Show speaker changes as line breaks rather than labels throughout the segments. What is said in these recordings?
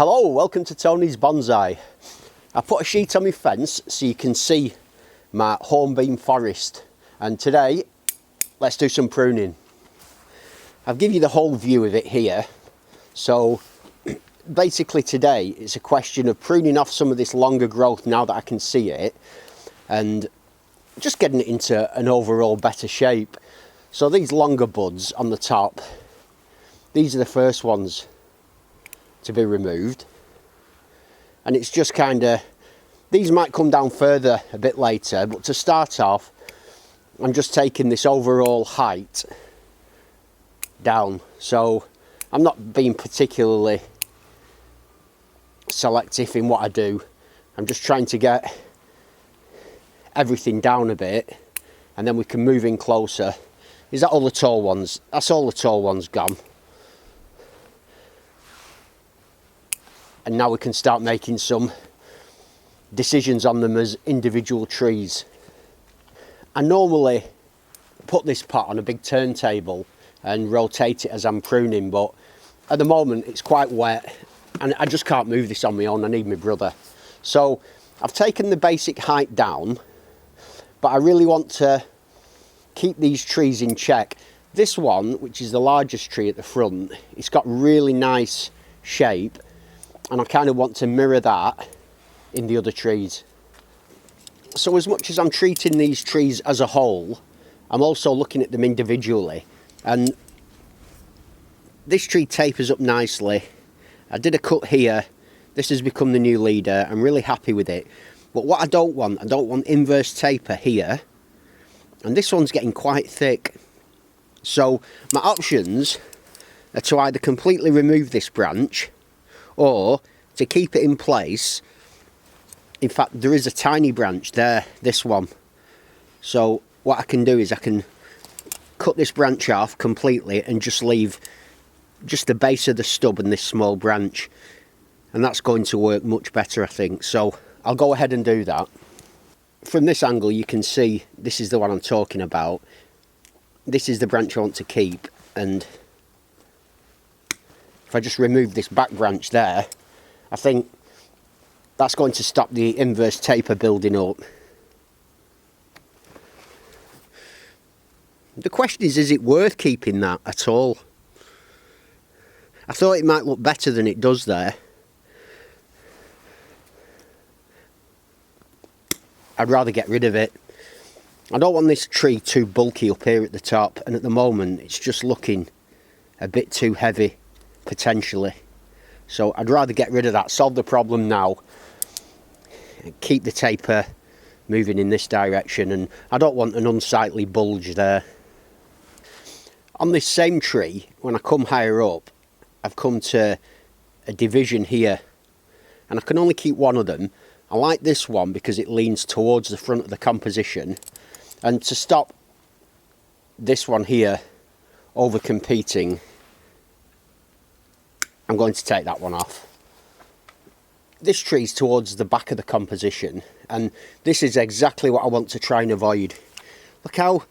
Hello, welcome to Tony's Bonsai. I put a sheet on my fence so you can see my hornbeam forest, and today let's do some pruning. I'll give you the whole view of it here. So basically today it's a question of pruning off some of this longer growth now that I can see it and just getting it into an overall better shape. So these longer buds on the top, these are the first ones to be removed, and it's just kind of, these might come down further a bit later, but to start off I'm just taking this overall height down. So I'm not being particularly selective in what I do. I'm just trying to get everything down a bit, and then we can move in closer. Is that all the tall ones? That's all the tall ones gone. And now we can start making some decisions on them as individual trees. I normally put this pot on a big turntable and rotate it as I'm pruning, but at the moment it's quite wet and I just can't move this on my own. I need my brother. So I've taken the basic height down, but I really want to keep these trees in check. This one, which is the largest tree at the front, it's got really nice shape, and I kind of want to mirror that in the other trees. So as much as I'm treating these trees as a whole, I'm also looking at them individually. And this tree tapers up nicely. I did a cut here. This has become the new leader. I'm really happy with it. But what I don't want inverse taper here. And this one's getting quite thick. So my options are to either completely remove this branch or to keep it in place. In fact, there is a tiny branch there, this one. So what I can do is I can cut this branch off completely and just leave just the base of the stub and this small branch. And that's going to work much better, I think. So I'll go ahead and do that. From this angle you can see this is the one I'm talking about. This is the branch I want to keep, and if I just remove this back branch there, I think that's going to stop the inverse taper building up. The question is it worth keeping that at all? I thought it might look better than it does there. I'd rather get rid of it. I don't want this tree too bulky up here at the top, and at the moment it's just looking a bit too heavy potentially. So I'd rather get rid of that, solve the problem now, and keep the taper moving in this direction, and I don't want an unsightly bulge there. On this same tree, when I come higher up, I've come to a division here, and I can only keep one of them. I like this one because it leans towards the front of the composition, and to stop this one here over competing, I'm going to take that one off. This tree's towards the back of the composition, and this is exactly what I want to try and avoid. Look how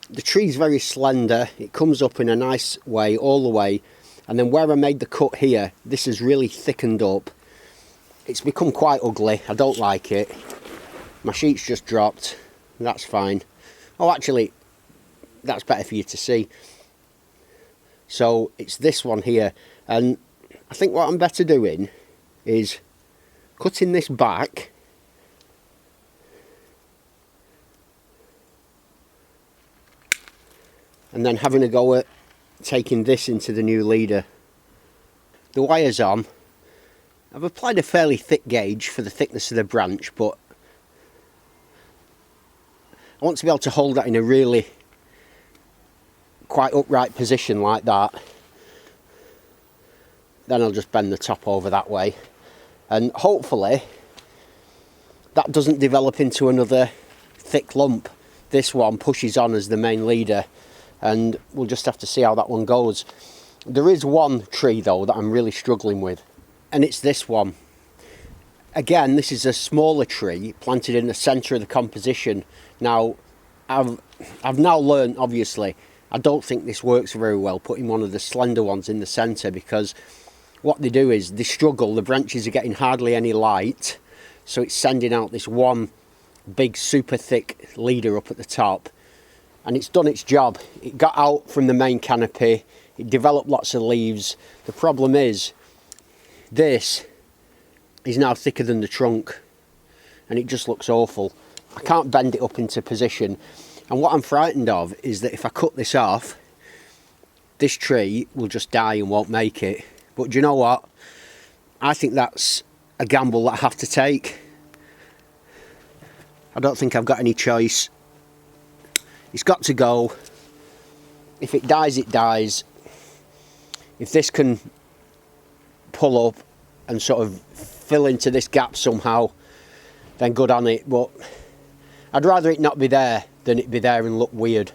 the tree's very slender. It comes up in a nice way all the way, and then where I made the cut here, this is really thickened up. It's become quite ugly. I don't like it. My sheet's just dropped. That's fine. Oh, actually, that's better for you to see. So it's this one here, and I think what I'm better doing is cutting this back and then having a go at taking this into the new leader. The wire's on. I've applied a fairly thick gauge for the thickness of the branch, but I want to be able to hold that in a really quite upright position like that. Then I'll just bend the top over that way, and hopefully that doesn't develop into another thick lump. This one pushes on as the main leader, and we'll just have to see how that one goes. There is one tree though that I'm really struggling with, and it's this one. Again, this is a smaller tree planted in the centre of the composition. Now I've now learned, obviously, I don't think this works very well, putting one of the slender ones in the centre, because what they do is they struggle, the branches are getting hardly any light, so it's sending out this one big super thick leader up at the top, and it's done its job. It got out from the main canopy, it developed lots of leaves. The problem is this is now thicker than the trunk and it just looks awful. I can't bend it up into position, and what I'm frightened of is that if I cut this off, this tree will just die and won't make it. But do you know what? I think that's a gamble that I have to take. I don't think I've got any choice. It's got to go. If it dies, it dies. If this can pull up and sort of fill into this gap somehow, then good on it. But I'd rather it not be there than it be there and look weird.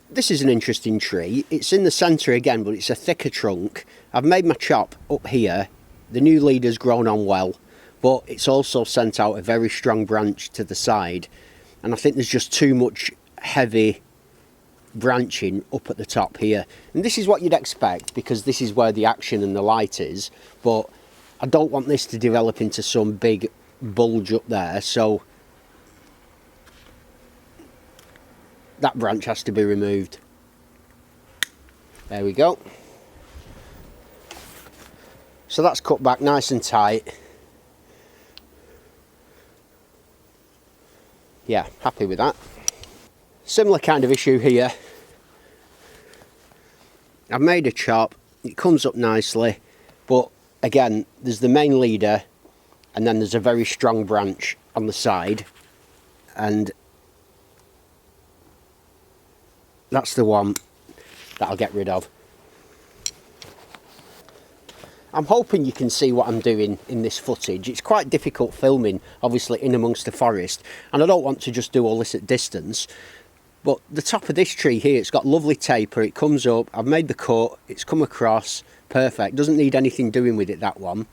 This is an interesting tree. It's in the centre again, but it's a thicker trunk. I've made my chop up here. The new leader's grown on well, but it's also sent out a very strong branch to the side, and I think there's just too much heavy branching up at the top here. And this is what you'd expect, because this is where the action and the light is, but I don't want this to develop into some big bulge up there, so that branch has to be removed. There we go. So that's cut back nice and tight. Yeah, happy with that. Similar kind of issue here. I've made a chop, it comes up nicely, but again, there's the main leader and then there's a very strong branch on the side, and that's the one that I'll get rid of. I'm hoping you can see what I'm doing in this footage. It's quite difficult filming, obviously, in amongst the forest, and I don't want to just do all this at distance. But the top of this tree here, it's got lovely taper, it comes up, I've made the cut, it's come across, perfect. Doesn't need anything doing with it, that one.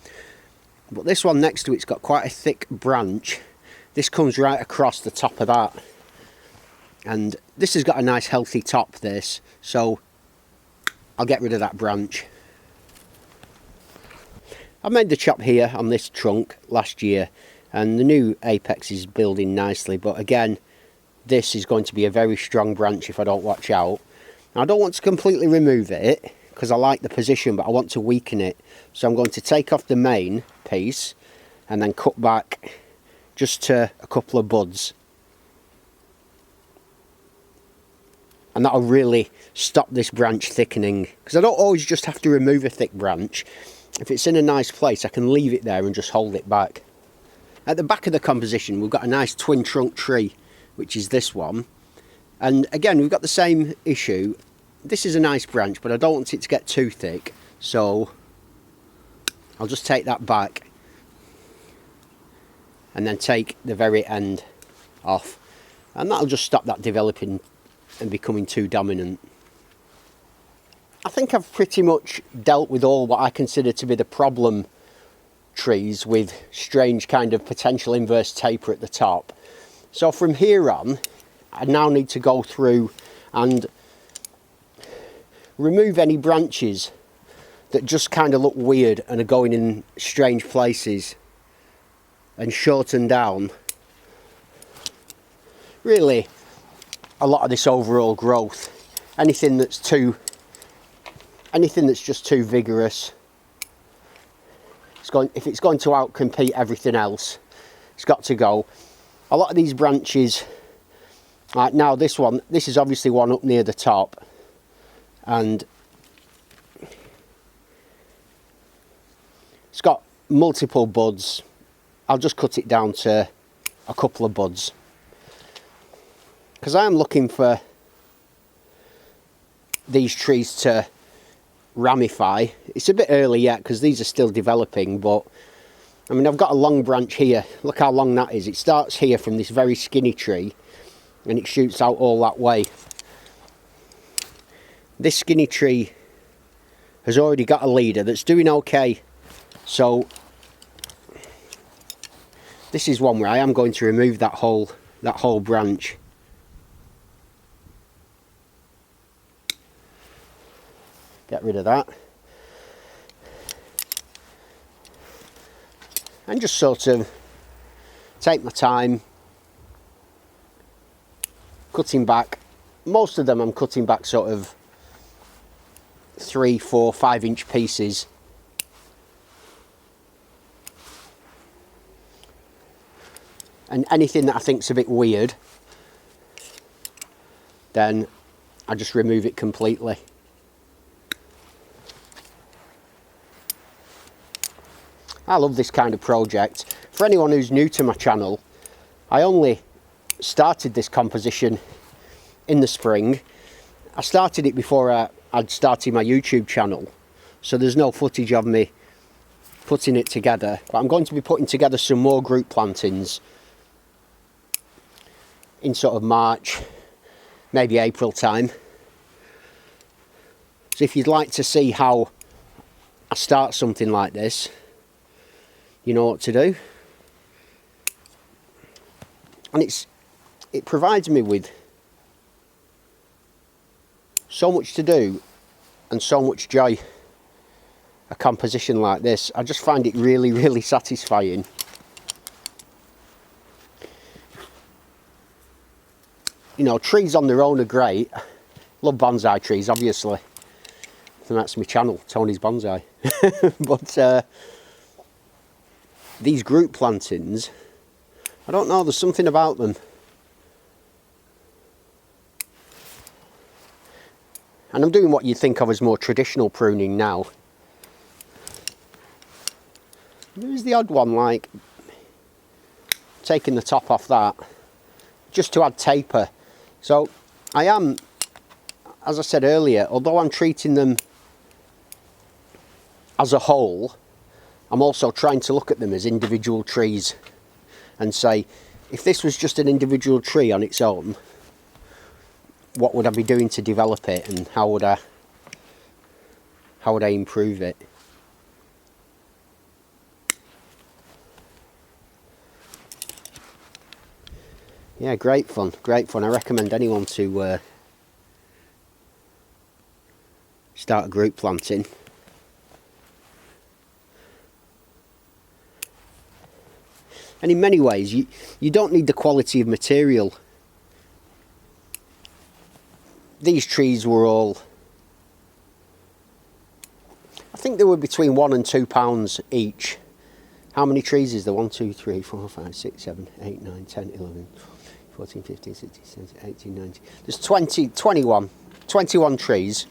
But this one next to it's got quite a thick branch. This comes right across the top of that. And this has got a nice healthy top, this, so I'll get rid of that branch. I made the chop here on this trunk last year, and the new apex is building nicely, but again, this is going to be a very strong branch if I don't watch out. Now, I don't want to completely remove it because I like the position, but I want to weaken it, so I'm going to take off the main piece and then cut back just to a couple of buds, and that'll really stop this branch thickening, because I don't always just have to remove a thick branch. If it's in a nice place, I can leave it there and just hold it back. At the back of the composition, we've got a nice twin trunk tree, which is this one. And again, we've got the same issue. This is a nice branch, but I don't want it to get too thick, so I'll just take that back and then take the very end off, and that'll just stop that developing and becoming too dominant. I think I've pretty much dealt with all what I consider to be the problem trees with strange kind of potential inverse taper at the top. So from here on, I now need to go through and remove any branches that just kind of look weird and are going in strange places, and shorten down really a lot of this overall growth. Anything that's just too vigorous, if it's going to outcompete everything else, it's got to go. A lot of these branches, like now this one, this is obviously one up near the top, and it's got multiple buds. I'll just cut it down to a couple of buds, because I am looking for these trees to ramify. It's a bit early yet because these are still developing, but I mean, I've got a long branch here. Look how long that is. It starts here from this very skinny tree and it shoots out all that way. This skinny tree has already got a leader that's doing okay, so this is one where I am going to remove that whole branch. Get rid of that. and just sort of take my time cutting back. Most of them I'm cutting back sort of 3, 4, 5 inch pieces. And anything that I think's a bit weird, then I just remove it completely. I love this kind of project. For anyone who's new to my channel, I only started this composition in the spring. I started it before I'd started my YouTube channel, so there's no footage of me putting it together, but I'm going to be putting together some more group plantings in sort of March, maybe April time. So if you'd like to see how I start something like this, you know what to do. And it provides me with so much to do and so much joy. A composition like this, I just find it really, really satisfying. You know, trees on their own are great. Love bonsai trees, obviously. And that's my channel, Tony's Bonsai. But these group plantings, I don't know, there's something about them. And I'm doing what you'd think of as more traditional pruning now. There's the odd one, like taking the top off that, just to add taper. So I am, as I said earlier, although I'm treating them as a whole, I'm also trying to look at them as individual trees and say, if this was just an individual tree on its own, what would I be doing to develop it, and how would I improve it? Yeah, great fun, great fun. I recommend anyone to start a group planting. And in many ways, you don't need the quality of material. These trees were all, I think they were between £1 and £2 each. How many trees is there? 1, 2, 3, 4, 5, 6, 7, 8, 9, 10, 11, 14, 15, 16, 17, 18, 19. There's 21 trees.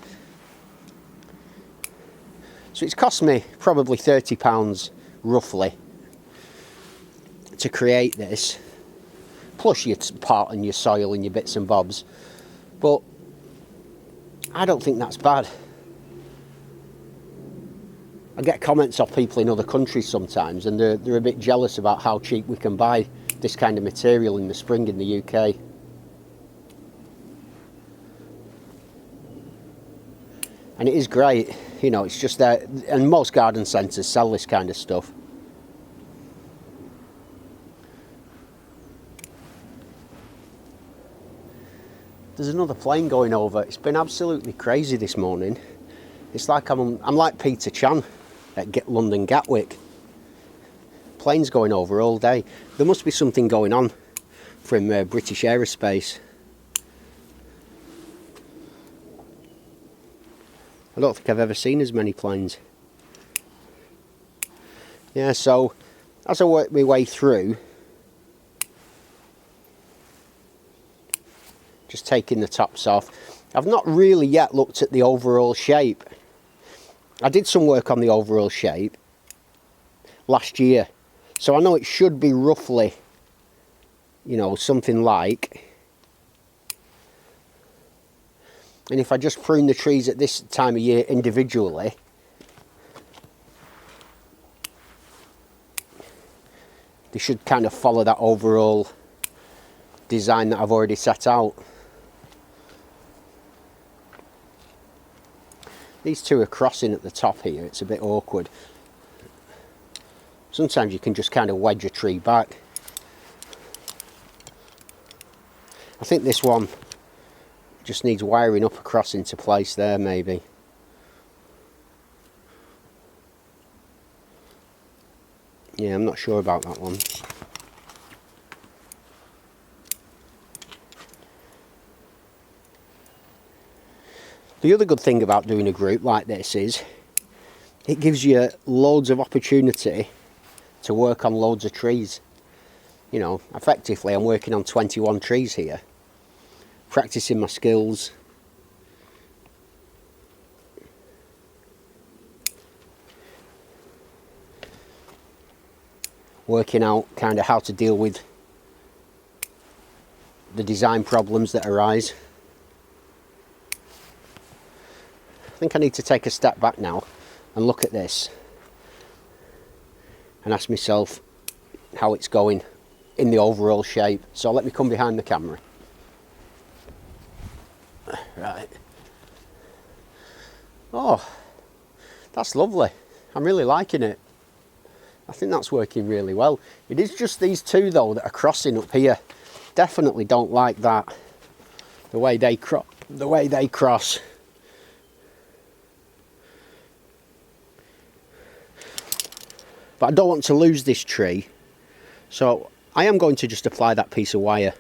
So it's cost me probably £30 roughly to create this, plus your pot and your soil and your bits and bobs. But I don't think that's bad. I get comments off people in other countries sometimes, and they're a bit jealous about how cheap we can buy this kind of material in the spring in the UK. And it is great, you know, it's just that, and most garden centres sell this kind of stuff. There's another plane going over. It's been absolutely crazy this morning. It's like I'm like Peter Chan at London Gatwick. Planes going over all day. There must be something going on from British Aerospace. I don't think I've ever seen as many planes. Yeah, so as I work my way through, just taking the tops off. I've not really yet looked at the overall shape. I did some work on the overall shape last year, so I know it should be roughly, you know, something like. And if I just prune the trees at this time of year individually, they should kind of follow that overall design that I've already set out. These two are crossing at the top here, it's a bit awkward. Sometimes you can just kind of wedge a tree back. I think this one just needs wiring up across into place there, maybe. Yeah, I'm not sure about that one. The other good thing about doing a group like this is it gives you loads of opportunity to work on loads of trees. You know, effectively I'm working on 21 trees here, practicing my skills. Working out kind of how to deal with the design problems that arise. I think I need to take a step back now and look at this and ask myself how it's going in the overall shape. So let me come behind the camera. Right. Oh, that's lovely. I'm really liking it. I think that's working really well. It is just these two though that are crossing up here. Definitely don't like that. The way they cross. But I don't want to lose this tree, so I am going to just apply that piece of wire.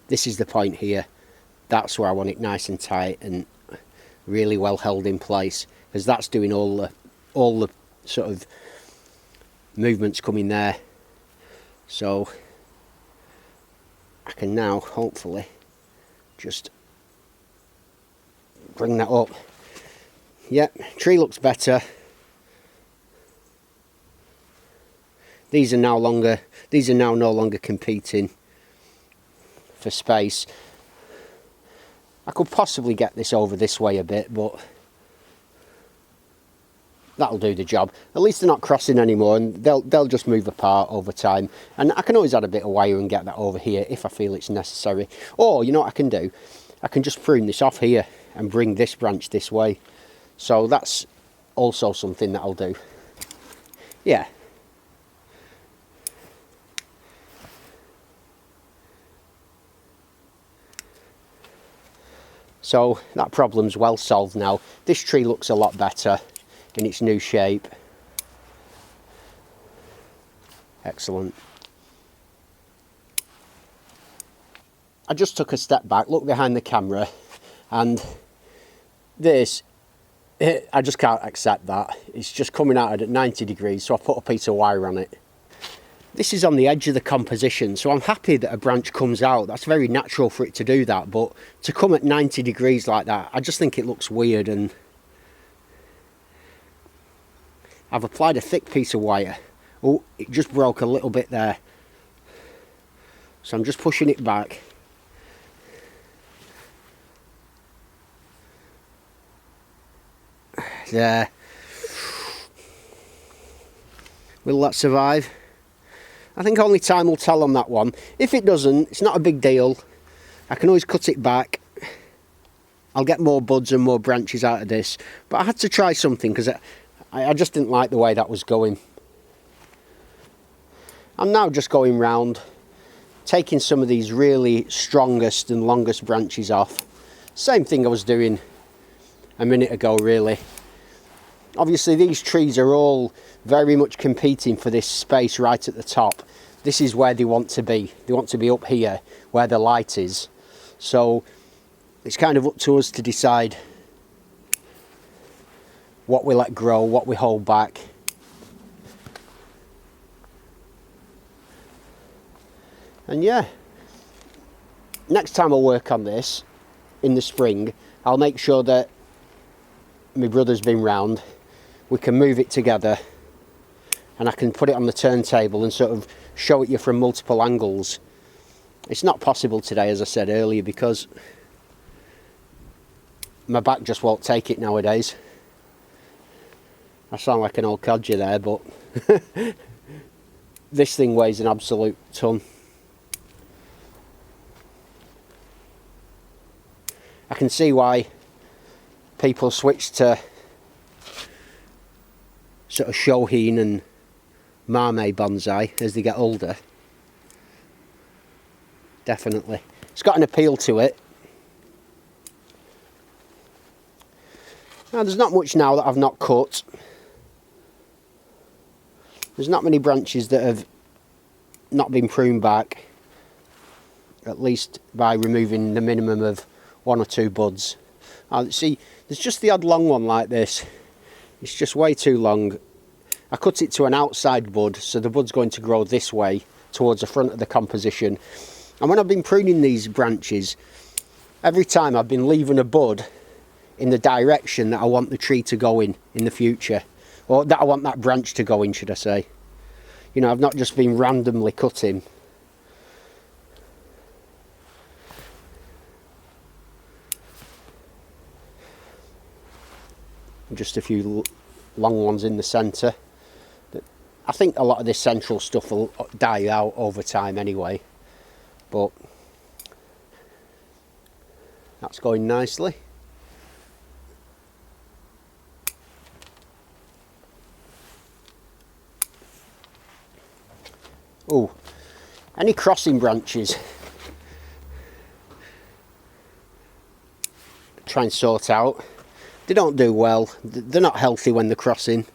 This is the point here. That's where I want it nice and tight and really well held in place, because that's doing all the sort of movements coming there. So I can now hopefully just bring that up. Yep, tree looks better. These are now no longer competing for space. I could possibly get this over this way a bit, but that'll do the job. At least they're not crossing anymore, and they'll just move apart over time. And I can always add a bit of wire and get that over here if I feel it's necessary. Or, you know what I can do? I can just prune this off here and bring this branch this way. So that's also something that I'll do. Yeah. So that problem's well solved now. This tree looks a lot better in its new shape. Excellent. I just took a step back, looked behind the camera, and this, I just can't accept that. It's just coming out at 90 degrees, so I put a piece of wire on it. This is on the edge of the composition, so I'm happy that a branch comes out. That's very natural for it to do that, but to come at 90 degrees like that, I just think it looks weird. And I've applied a thick piece of wire. Oh, it just broke a little bit there. So I'm just pushing it back. There. Will that survive? I think only time will tell on that one. If it doesn't, it's not a big deal. I can always cut it back. I'll get more buds and more branches out of this. But I had to try something because I just didn't like the way that was going. I'm now just going round, taking some of these really strongest and longest branches off. Same thing I was doing a minute ago, really. Obviously these trees are all very much competing for this space right at the top. This is where they want to be. They want to be up here where the light is. So it's kind of up to us to decide what we let grow, what we hold back. And yeah, next time I'll work on this in the spring, I'll make sure that my brother's been round. We can move it together and I can put it on the turntable and sort of show it you from multiple angles. It's not possible today, as I said earlier, because my back just won't take it nowadays. I sound like an old codger there, but this thing weighs an absolute ton. I can see why people switch to sort of Shohin and Mame bonsai as they get older. Definitely. It's got an appeal to it. Now there's not much now that I've not cut. There's not many branches that have not been pruned back, at least by removing the minimum of 1 or 2 buds. See, there's just the odd long one like this. It's just way too long. I cut it to an outside bud, so the bud's going to grow this way towards the front of the composition. And when I've been pruning these branches, every time I've been leaving a bud in the direction that I want the tree to go in the future, or that I want that branch to go in, should I say. You know, I've not just been randomly cutting. Just a few long ones in the centre. I think a lot of this central stuff will die out over time anyway, but that's going nicely. Oh, any crossing branches, try and sort out. They don't do well. They're not healthy when they're crossing.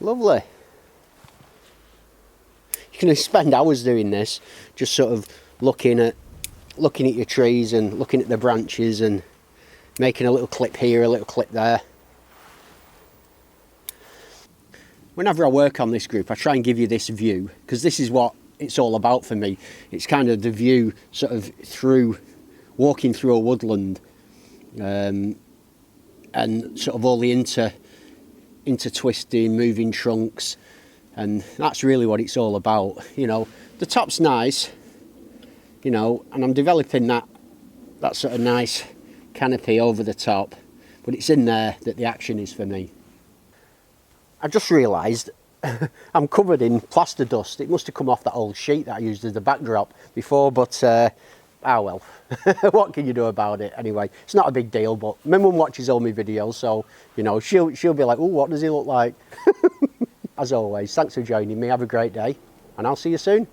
Lovely. You can spend hours doing this, just sort of looking at your trees and looking at the branches and making a little clip here, a little clip there. Whenever I work on this group, I try and give you this view, because this is what it's all about for me. It's kind of the view sort of through, walking through a woodland, and sort of all the intertwisting, moving trunks, and that's really what it's all about. You know, the top's nice, you know, and I'm developing that sort of nice canopy over the top, but it's in there that the action is for me. I just realised I'm covered in plaster dust. It must have come off that old sheet that I used as the backdrop before, but well, what can you do about it? Anyway, it's not a big deal, but my mum watches all my videos, so, you know, she'll be like, oh, what does he look like? As always, thanks for joining me. Have a great day, and I'll see you soon.